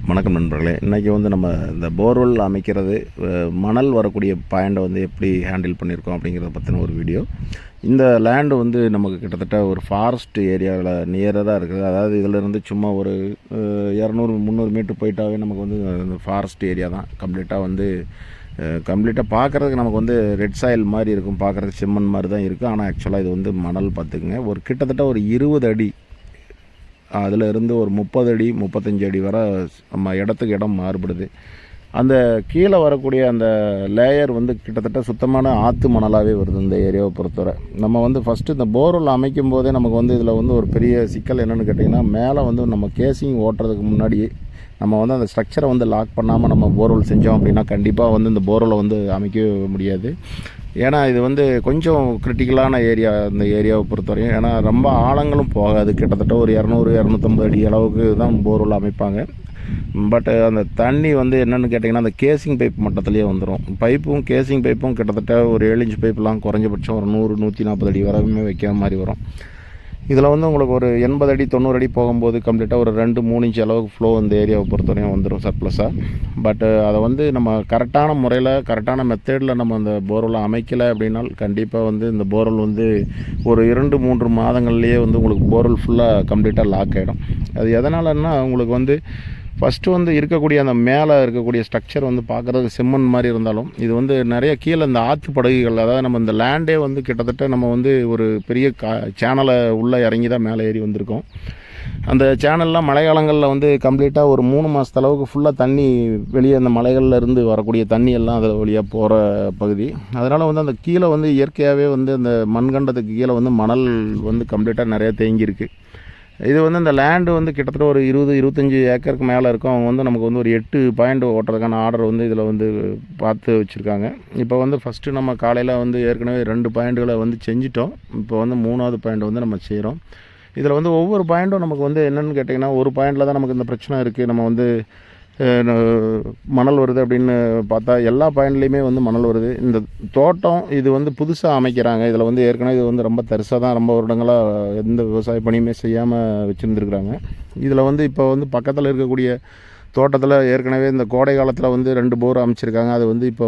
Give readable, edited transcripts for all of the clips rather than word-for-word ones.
வணக்கம் நண்பர்களே. இன்றைக்கி நம்ம இந்த போர்வெல் அமைக்கிறது, மணல் வரக்கூடிய பாயிண்டை எப்படி ஹேண்டில் பண்ணியிருக்கோம் அப்படிங்கிறத பற்றின ஒரு வீடியோ. இந்த லேண்டு நமக்கு கிட்டத்தட்ட ஒரு ஃபாரஸ்ட் ஏரியாவில் நியராக இருக்குது. அதாவது இதிலேருந்து சும்மா ஒரு 200-300 மீட்டர் போயிட்டாவே நமக்கு இந்த ஃபாரஸ்ட் ஏரியா தான். கம்ப்ளீட்டாக பார்க்குறதுக்கு நமக்கு ரெட் சாயில் மாதிரி இருக்கும், பார்க்குறதுக்கு செம்மண் மாதிரி தான் இருக்குது. ஆனால் ஆக்சுவலாக இது மணல் பார்த்துக்குங்க. கிட்டத்தட்ட ஒரு 20 அடி, அதில் இருந்து ஒரு 30 அடி 35 அடி வரை நம்ம இடத்துக்கு இடம் மாறுபடுது. அந்த கீழே வரக்கூடிய அந்த லேயர் கிட்டத்தட்ட சுத்தமான ஆற்று மணலாகவே வருது இந்த ஏரியாவை பொறுத்தவரை. நம்ம ஃபஸ்ட்டு இந்த போர்வெல் அமைக்கும் போதே நமக்கு இதில் ஒரு பெரிய சிக்கல் என்னென்னு கேட்டிங்கன்னா, மேலே நம்ம கேசிங் ஓட்டுறதுக்கு முன்னாடி நம்ம அந்த ஸ்ட்ரக்சரை லாக் பண்ணாமல் நம்ம போர்வெல் செஞ்சோம் அப்படின்னா கண்டிப்பாக இந்த போர்வெலை அமைக்கவே முடியாது. ஏன்னா இது கொஞ்சம் கிரிட்டிக்கலான ஏரியா இந்த ஏரியாவை பொறுத்தவரையும். ஏன்னா ரொம்ப ஆழங்களும் போகாது, கிட்டத்தட்ட ஒரு 200-250 அடி அளவுக்கு தான் போர்வெல் அமைப்பாங்க. பட் அந்த தண்ணி என்னென்னு கேட்டிங்கன்னா, அந்த கேசிங் பைப் மட்டத்துலேயே வந்துடும். பைப்பும் கேசிங் பைப்பும் கிட்டத்தட்ட ஒரு 7 இன்ச் பைப்லாம் குறைஞ்சபட்சம் ஒரு 100-140 அடி வரையுமே வைக்கிற மாதிரி வரும். இதில் உங்களுக்கு ஒரு 80 அடி 90 அடி போகும்போது கம்ப்ளீட்டாக ஒரு 2-3 இன்ச் அளவுக்கு ஃப்ளோ இந்த ஏரியாவை பொறுத்தவரையும் வந்துடும் சர்ப்ளஸாக. பட் அதை நம்ம கரெக்டான முறையில் கரெக்டான மெத்தேடில் நம்ம அந்த போர்வெலை அமைக்கலை அப்படின்னா கண்டிப்பாக இந்த போர்வெல் ஒரு 2-3 மாதங்கள்லேயே உங்களுக்கு போர்வெல் ஃபுல்லாக கம்ப்ளீட்டாக லாக் ஆகிடும். அது எதனாலன்னா உங்களுக்கு ஃபஸ்ட்டு இருக்கக்கூடிய அந்த மேலே இருக்கக்கூடிய ஸ்ட்ரக்சர் பார்க்குறதுக்கு செம்மண் மாதிரி இருந்தாலும் இது நிறைய கீழே இந்த ஆற்று படகுகள், அதாவது நம்ம இந்த லேண்டே கிட்டத்தட்ட நம்ம ஒரு பெரிய சேனலை உள்ளே இறங்கி தான் மேலே ஏறி வந்திருக்கோம். அந்த சேனல்லாம் மழை காலங்களில் கம்ப்ளீட்டாக ஒரு 3 மாதத்து அளவுக்கு ஃபுல்லாக தண்ணி வெளியே அந்த மலைகளில் இருந்து வரக்கூடிய தண்ணி எல்லாம் அதில் வழியாக போகிற பகுதி. அதனால் அந்த கீழே இயற்கையாகவே அந்த மண்கண்டத்துக்கு கீழே மணல் கம்ப்ளீட்டாக நிறையா தேங்கியிருக்கு. இது இந்த லேண்டு கிட்டத்தட்ட ஒரு 20-25 ஏக்கருக்கு மேலே இருக்கும். அவங்க நமக்கு ஒரு 8 பாயிண்ட் ஓட்டுறதுக்கான ஆர்டர் இதில் பார்த்து வச்சுருக்காங்க. இப்போ ஃபஸ்ட்டு நம்ம காலையில் ஏற்கனவே 2 பாயிண்ட்டுகளை செஞ்சிட்டோம். இப்போ 3வது பாயிண்ட் நம்ம செய்கிறோம். இதில் ஒவ்வொரு பாயிண்ட்டும் நமக்கு என்னென்னு கேட்டிங்கன்னா, ஒரு பாயிண்டில் தான் நமக்கு இந்த பிரச்சனை இருக்குது. நம்ம மணல் வருது அப்படின்னு பார்த்தா எல்லா பாயிண்ட்லேயுமே மணல் வருது. இந்த தோட்டம் இது புதுசாக அமைக்கிறாங்க. இதில் ஏற்கனவே இது ரொம்ப தரிசாக தான் ரொம்ப வருடங்களாக எந்த விவசாய பணியுமே செய்யாமல் வச்சுருந்துருக்குறாங்க. இதில் இப்போ பக்கத்தில் இருக்கக்கூடிய தோட்டத்தில் ஏற்கனவே இந்த கோடை காலத்தில் 2 போர் அமைச்சிருக்காங்க. அது இப்போ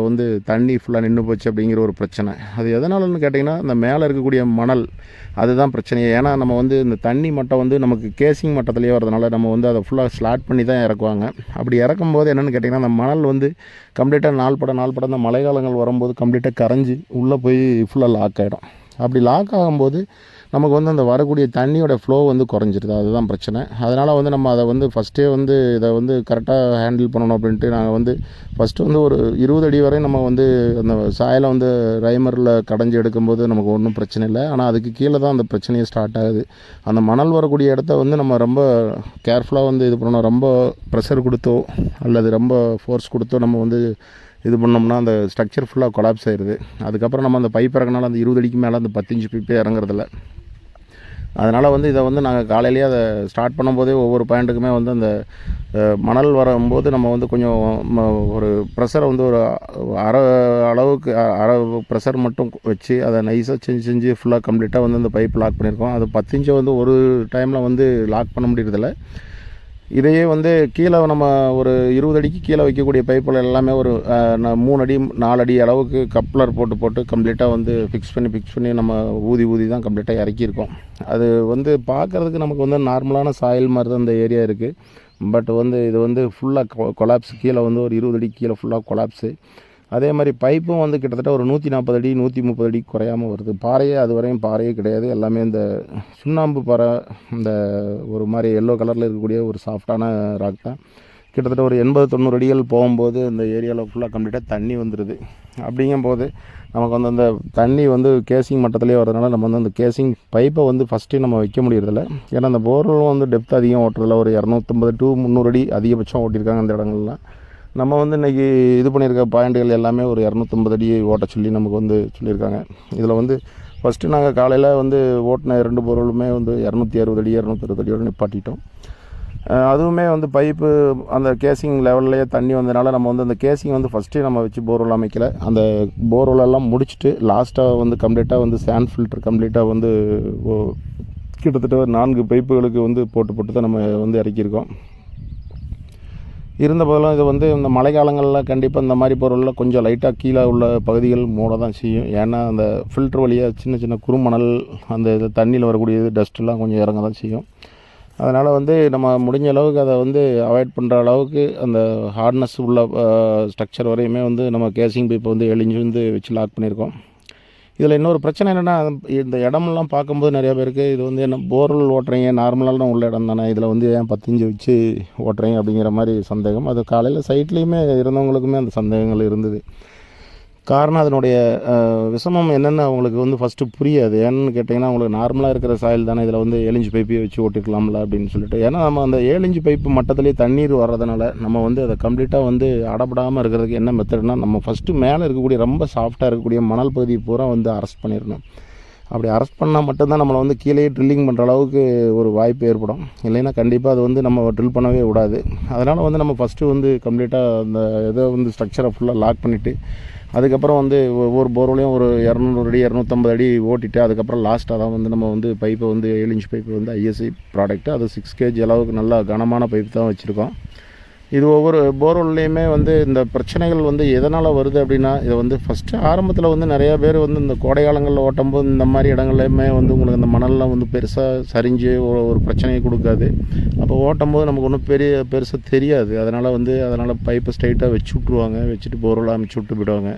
தண்ணி ஃபுல்லாக நின்று போச்சு அப்படிங்கிற ஒரு பிரச்சனை. அது எதனாலன்னு கேட்டிங்கன்னா, இந்த மேலே இருக்கக்கூடிய மணல் அதுதான் பிரச்சனையே. ஏன்னா நம்ம இந்த தண்ணி மட்டம் நமக்கு கேசிங் மட்டத்துலேயே வரதுனால நம்ம அதை ஃபுல்லாக ஸ்லாட் பண்ணி தான் இறக்குவாங்க. அப்படி இறக்கும்போது என்னென்னு கேட்டிங்கன்னா, அந்த மணல் கம்ப்ளீட்டாக நாள்பட அந்த மழை காலங்கள் வரும்போது கம்ப்ளீட்டாக கரைஞ்சி உள்ளே போய் ஃபுல்லாக லாக் ஆகிடும். அப்படி லாக் ஆகும்போது நமக்கு அந்த வரக்கூடிய தண்ணியோட ஃப்ளோ குறைஞ்சிருது. அதுதான் பிரச்சனை. அதனால் நம்ம அதை ஃபஸ்ட்டே இதை கரெக்டாக ஹேண்டில் பண்ணணும் அப்படின்ட்டு நாங்கள் ஃபஸ்ட்டு ஒரு 20 அடி வரை நம்ம அந்த சாயலை ரைமரில் கடைஞ்சி எடுக்கும்போது நமக்கு ஒன்றும் பிரச்சனை இல்லை. ஆனால் அதுக்கு கீழே தான் அந்த பிரச்சனையே ஸ்டார்ட் ஆகுது. அந்த மணல் வரக்கூடிய இடத்த நம்ம ரொம்ப கேர்ஃபுல்லாக இது பண்ணணும். ரொம்ப ப்ரெஷர் கொடுத்தோ அல்லது ரொம்ப ஃபோர்ஸ் கொடுத்தோ நம்ம இது பண்ணோம்னா அந்த ஸ்ட்ரக்சர் ஃபுல்லாக கொலாப்ஸ் ஆயிடுது. அதுக்கப்புறம் நம்ம அந்த பைப் இறங்கினாலும் அந்த 20 அடிக்கு மேலே அந்த 10 இன்ச் பைப்பே இறங்குறதில்ல. அதனால் இதை நாங்கள் காலையிலேயே அதை ஸ்டார்ட் பண்ணும்போதே ஒவ்வொரு பாயிண்ட்டுக்குமே அந்த மணல் வரும்போது நம்ம கொஞ்சம் ஒரு ப்ரெஷரை ஒரு அரை அளவுக்கு அரை ப்ரெஷர் மட்டும் வச்சு அதை நைஸாக செஞ்சு ஃபுல்லாக கம்ப்ளீட்டாக அந்த பைப் லாக் பண்ணியிருக்கோம். அது 10 இன்ச்சை ஒரு டைமில் லாக் பண்ண முடியறதில்ல. இதையே கீழே நம்ம ஒரு 20 அடிக்கு கீழே வைக்கக்கூடிய பைப்பில் எல்லாமே ஒரு 3 அடி 4 அடி அளவுக்கு கப்ளர் போட்டு கம்ப்ளீட்டாக ஃபிக்ஸ் பண்ணி நம்ம ஊதி தான் கம்ப்ளீட்டாக இறக்கியிருக்கோம். அது பார்க்குறதுக்கு நமக்கு நார்மலான சாயில் மாதிரி தான் இந்த ஏரியா இருக்குது. பட் இது ஃபுல்லாக கொலாப்ஸ். கீழே ஒரு 20 அடிக்கு கீழே ஃபுல்லாக கொலாப்ஸு. அதே மாதிரி பைப்பும் கிட்டத்தட்ட ஒரு 140 அடி 130 அடி குறையாமல் வருது. பாறையே அது வரையும் பாறையே கிடையாது. எல்லாமே இந்த சுண்ணாம்பு பாறை, இந்த ஒரு மாதிரி எல்லோ கலரில் இருக்கக்கூடிய ஒரு சாஃப்டான ராக் தான். கிட்டத்தட்ட ஒரு 80-90 அடிகள் போகும்போது இந்த ஏரியாவில் ஃபுல்லாக கம்ப்ளீட்டாக தண்ணி வந்துடுது. அப்படிங்கும்போது நமக்கு அந்த தண்ணி கேசிங் மட்டத்துலேயே வரதுனால நம்ம அந்த கேசிங் பைப்பை ஃபஸ்ட்டு நம்ம வைக்க முடியறதில்ல. ஏன்னா அந்த போர்வெலும் டெப்த் அதிகம் ஓட்டுறதில்ல. ஒரு 250-300 அடி அதிகபட்சம் ஓட்டியிருக்காங்க அந்த இடங்கள்லாம். நம்ம இன்றைக்கி இது பண்ணியிருக்க பாயிண்ட்டுகள் எல்லாமே ஒரு 250 அடி ஓட்ட சொல்லி நமக்கு சொல்லியிருக்காங்க. இதில் ஃபஸ்ட்டு நாங்கள் காலையில் ஓட்டின 2 போர்வெலுமே 260 அடி 260 அடியோடு நிப்பாட்டிட்டோம். அதுவுமே பைப்பு அந்த கேசிங் லெவல்லையே தண்ணி வந்ததுனால நம்ம அந்த கேசிங் ஃபஸ்ட்டே நம்ம வச்சு போர்வெல் அமைக்கலை. அந்த போர்வெல்லாம் முடிச்சுட்டு லாஸ்ட்டாக கம்ப்ளீட்டாக சேண்ட் ஃபில்டர் கம்ப்ளீட்டாக கிட்டத்தட்ட 4 பைப்புகளுக்கு போட்டு தான் நம்ம இறக்கியிருக்கோம். இருந்த போதிலும் இது வந்து இந்த மழை காலங்களில் கண்டிப்பாக இந்த மாதிரி பொருளில் கொஞ்சம் லைட்டாக கீழே உள்ள பகுதிகள் மூட தான் செய்யும். ஏன்னா அந்த ஃபில்ட்ரு வழியாக சின்ன சின்ன குறுமணல் அந்த இது தண்ணியில் வரக்கூடியது டஸ்ட்டெல்லாம் கொஞ்சம் இறங்க தான் செய்யும். அதனால் வந்து நம்ம முடிஞ்ச அளவுக்கு அதை வந்து அவாய்ட் பண்ணுற அளவுக்கு அந்த ஹார்ட்னஸ் உள்ள ஸ்ட்ரக்சர் வரையுமே வந்து நம்ம கேசிங் பைப்பை வந்து 7 இன்ச் வந்து வச்சு லாக் பண்ணியிருக்கோம். இதில் இன்னொரு பிரச்சனை என்னென்னா, இந்த இடமெல்லாம் பார்க்கும்போது நிறையா பேருக்கு இது வந்து என்ன போர்வெல் ஓட்டுறீங்க, நார்மலான உள்ள இடம் தானே, இதில் வந்து ஏன் 10 இன்ச் வச்சு ஓட்டுறீங்க அப்படிங்கிற மாதிரி சந்தேகம். அது காலையில் சைட்லேயுமே இருந்தவங்களுக்குமே அந்த சந்தேகங்கள் இருந்தது. காரணம் அதனுடைய விஷமம் என்னென்னு அவங்களுக்கு வந்து ஃபஸ்ட்டு புரியாது. ஏன்னு கேட்டிங்கன்னா, அவங்களுக்கு நார்மலாக இருக்கிற சாயில் தானே, இதில் வந்து 7 இன்ச் பைப்பையே வச்சு ஓட்டிக்கலாம்ல அப்படின்னு சொல்லிட்டு. ஏன்னா நம்ம அந்த 7 இன்ச் பைப்பு மட்டத்துலேயே தண்ணீர் வர்றதுனால நம்ம வந்து அதை கம்ப்ளீட்டாக வந்து அடப்படாமல் இருக்கிறதுக்கு என்ன மெத்தட்னா, நம்ம ஃபஸ்ட்டு மேலே இருக்கக்கூடிய ரொம்ப சாஃப்டாக இருக்கக்கூடிய மணல் பகுதி பூரா வந்து அரெஸ்ட் பண்ணிடணும். அப்படி அரெஸ்ட் பண்ணால் மட்டும்தான் நம்மளை வந்து கீழே ட்ரில்லிங் பண்ணுற அளவுக்கு ஒரு வாய்ப்பு ஏற்படும். இல்லைன்னா கண்டிப்பாக அது வந்து நம்ம ட்ரில் பண்ணவே விடாது. அதனால் வந்து நம்ம ஃபஸ்ட்டு வந்து கம்ப்ளீட்டாக அந்த இதை வந்து ஸ்ட்ரக்சரை ஃபுல்லாக லாக் பண்ணிவிட்டு, அதுக்கப்புறம் வந்து ஒவ்வொரு போர்வலையும் ஒரு 200 அடி 250 அடி ஓட்டிட்டு, அதுக்கப்புறம் லாஸ்ட்டாக தான் வந்து நம்ம வந்து பைப்பை வந்து 7 இன்ச் பைப்பு வந்து ஐஎஸ்ஐ ப்ராடக்ட்டு, அது 6 kg அளவுக்கு நல்லா கனமான பைப் தான் வச்சுருக்கோம். இது ஒவ்வொரு போர்வெல்லையுமே வந்து இந்த பிரச்சனைகள் வந்து எதனால் வருது அப்படின்னா, இதை வந்து ஃபஸ்ட்டு ஆரம்பத்தில் வந்து நிறையா பேர் வந்து இந்த கோடை காலங்களில் ஓட்டும்போது இந்த மாதிரி இடங்கள்லையுமே வந்து உங்களுக்கு இந்த மணல்லாம் வந்து பெருசாக சரிஞ்சு ஒரு பிரச்சனையை கொடுக்காது. அப்போ ஓட்டும்போது நமக்கு ஒன்றும் பெருசாக தெரியாது. அதனால் பைப்பை ஸ்ட்ரைட்டாக வச்சு விட்ருவாங்க, வச்சுட்டு போர்வெல் அமைச்சு விட்டு போயிடுவாங்க.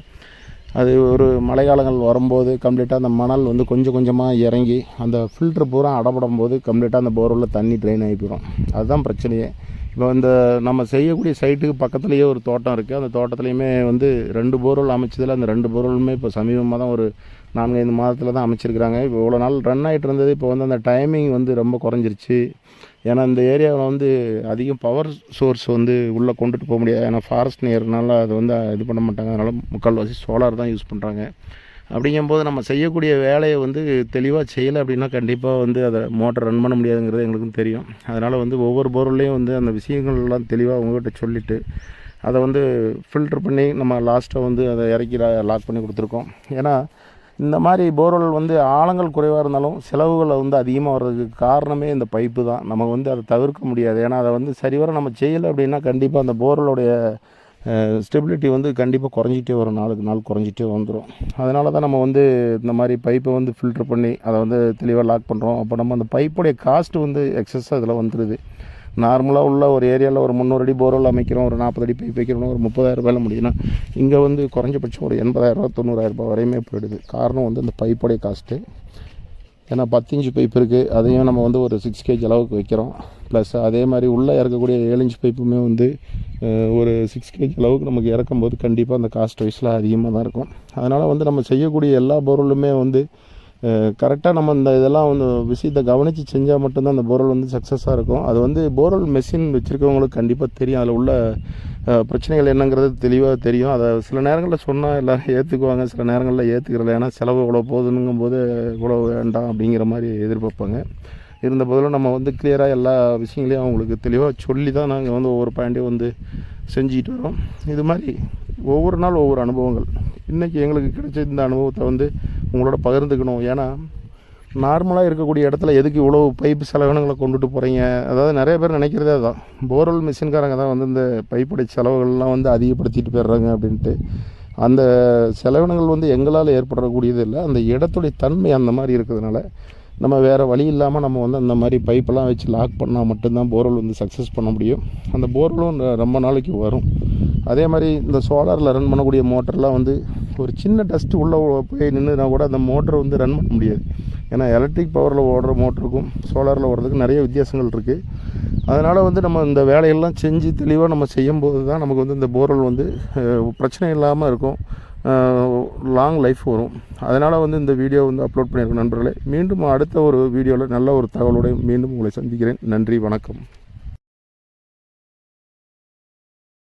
அது ஒரு மழை காலங்கள் வரும்போது கம்ப்ளீட்டாக அந்த மணல் வந்து கொஞ்சம் கொஞ்சமாக இறங்கி அந்த ஃபில்ட்ரு பூரா அடப்படும் போது கம்ப்ளீட்டாக அந்த போர்வெல்லில் தண்ணி ட்ரெயின் ஆகி போயிடும். அதுதான் பிரச்சனையே. இப்போ இந்த நம்ம செய்யக்கூடிய சைட்டுக்கு பக்கத்துலேயே ஒரு தோட்டம் இருக்குது. அந்த தோட்டத்துலேயுமே வந்து 2 போர்வெல் அமைச்சதில் அந்த 2 போர்வெலுமே இப்போ சமீபமாக தான் ஒரு 4-5 மாதத்தில் தான் அமைச்சிருக்கிறாங்க. இப்போ இவ்வளோ நாள் ரன் ஆகிட்டு இருந்தது, இப்போ வந்து அந்த டைமிங் வந்து ரொம்ப குறைஞ்சிருச்சு. ஏன்னா இந்த ஏரியாவில் வந்து அதிகம் பவர் சோர்ஸ் வந்து உள்ளே கொண்டுட்டு போக முடியாது. ஏன்னா ஃபாரஸ்ட் நியர்னால அது வந்து இது பண்ண மாட்டாங்க. அதனால் முக்கால்வாசி சோலார் தான் யூஸ் பண்ணுறாங்க. அப்படிங்கும்போது நம்ம செய்யக்கூடிய வேலையை வந்து தெளிவாக செய்யலை அப்படின்னா கண்டிப்பாக வந்து அதை மோட்டர் ரன் பண்ண முடியாதுங்கிறது எங்களுக்கும் தெரியும். அதனால் வந்து ஒவ்வொரு போர்வெல்லையும் வந்து அந்த விஷயங்கள்லாம் தெளிவாக உங்கள்கிட்ட சொல்லிவிட்டு அதை வந்து ஃபில்ட்ரு பண்ணி நம்ம லாஸ்ட்டாக வந்து அதை இறக்கி லாக் பண்ணி கொடுத்துருக்கோம். ஏன்னா இந்த மாதிரி போர்வெல் வந்து ஆழங்கள் குறைவாக இருந்தாலும் செலவுகளை வந்து அதிகமாக வர்றதுக்கு காரணமே இந்த பைப்பு தான். நம்ம வந்து அதை தவிர்க்க முடியாது. ஏன்னா அதை வந்து சரிவர நம்ம செய்யலை அப்படின்னா கண்டிப்பாக அந்த போர்வெலுடைய ஸ்டெபிலிட்டி வந்து கண்டிப்பாக குறைஞ்சிட்டே வரும், நாளுக்கு நாள் குறைஞ்சிட்டே வந்துடும். அதனால தான் நம்ம வந்து இந்த மாதிரி பைப்பை வந்து ஃபில்ட்ரு பண்ணி அதை வந்து தெளிவாக லாக் பண்ணுறோம். அப்போ நம்ம அந்த பைப்புடைய காஸ்ட்டு வந்து எக்ஸஸாக இதில் வந்துடுது. நார்மலாக உள்ள ஒரு ஏரியாவில் ஒரு 300 அடி போர்வெல் அமைக்கிறோம், ஒரு 40 அடி பைப் வைக்கிறோம்னா ஒரு 30,000 ரூபாயில் முடியும்னா, இங்கே வந்து குறைஞ்சபட்சம் ஒரு 80,000 ரூபா 90,000 ரூபா வரையுமே போயிடுது. காரணம் வந்து அந்த பைப்புடைய காஸ்ட்டு. ஏன்னா 10 இன்ச் பைப் இருக்குது, அதையும் நம்ம வந்து ஒரு 6 kg அளவுக்கு வைக்கிறோம். ப்ளஸ் அதே மாதிரி உள்ளே இறக்கக்கூடிய 7 இன்ச் பைப்புமே வந்து ஒரு 6 kg அளவுக்கு நமக்கு இறக்கும்போது கண்டிப்பாக அந்த காஸ்ட் வைஸில் அதிகமாக தான் இருக்கும். அதனால் வந்து நம்ம செய்யக்கூடிய எல்லா போர்வெலுமே வந்து கரெக்டாக நம்ம இந்த இதெல்லாம் வந்து விஷயத்தை கவனித்து செஞ்சால் மட்டும்தான் அந்த போர்வெல் வந்து சக்ஸஸாக இருக்கும். அது வந்து போர்வெல் மெஷின் வச்சுருக்கவங்களுக்கு கண்டிப்பாக தெரியும், அதில் உள்ள பிரச்சனைகள் என்னங்கிறது தெளிவாக தெரியும். அதை சில நேரங்களில் சொன்னால் எல்லோரும் ஏற்றுக்குவாங்க, சில நேரங்களில் ஏற்றுக்கிறல. ஏன்னா செலவு இவ்வளோ போகுதுங்கும்போது இவ்வளோ வேண்டாம் அப்படிங்கிற மாதிரி எதிர்பார்ப்பாங்க. இருந்த போதிலும் நம்ம வந்து கிளியராக எல்லா விஷயங்களையும் அவங்களுக்கு தெளிவாக சொல்லி தான் நாங்கள் வந்து ஒவ்வொரு பாயிண்ட்டையும் வந்து செஞ்சுக்கிட்டு வரோம். இது மாதிரி ஒவ்வொரு நாள் ஒவ்வொரு அனுபவங்கள். இன்றைக்கி எங்களுக்கு கிடைச்ச இந்த அனுபவத்தை வந்து உங்களோட பகிர்ந்துக்கணும். ஏன்னா நார்மலாக இருக்கக்கூடிய இடத்துல எதுக்கு இவ்வளோ பைப்பு செலவினங்களை கொண்டுட்டு போகிறீங்க? அதாவது நிறைய பேர் நினைக்கிறதே அதுதான், போர்வெல் மிஷின்காரங்க தான் வந்து இந்த பைப்புடைய செலவுகள்லாம் வந்து அதிகப்படுத்திட்டு போயிடுறாங்க அப்படின்ட்டு. அந்த செலவினங்கள் வந்து எங்களால் ஏற்படக்கூடியது இல்லை, அந்த இடத்துடைய தன்மை அந்த மாதிரி இருக்கிறதுனால நம்ம வேறு வழி இல்லாமல் நம்ம வந்து அந்த மாதிரி பைப்பெல்லாம் வச்சு லாக் பண்ணால் மட்டும்தான் போர்வெல் வந்து சக்ஸஸ் பண்ண முடியும். அந்த போர்வெலும் ரொம்ப நாளைக்கு வரும். அதே மாதிரி இந்த சோலாரில் ரன் பண்ணக்கூடிய மோட்டர்லாம் வந்து ஒரு சின்ன டஸ்ட்டு உள்ளே போய் நின்றுனா கூட அந்த மோட்டரை வந்து ரன் பண்ண முடியாது. ஏன்னா எலக்ட்ரிக் பவரில் ஓடுற மோட்டருக்கும் சோலாரில் ஓடுறதுக்கு நிறைய வித்தியாசங்கள் இருக்குது. அதனால் வந்து நம்ம இந்த வேலையெல்லாம் செஞ்சு தெளிவாக நம்ம செய்யும்போது தான் நமக்கு வந்து இந்த போர்வெல் வந்து பிரச்சனை இல்லாமல் இருக்கும், லாங் லைஃப் வரும். அதனால் வந்து இந்த வீடியோ வந்து அப்லோட் பண்ணியிருக்கோம் நண்பர்களே. மீண்டும் அடுத்த ஒரு வீடியோவில் நல்ல ஒரு தகவலோடு மீண்டும் உங்களை சந்திக்கிறேன். நன்றி, வணக்கம்.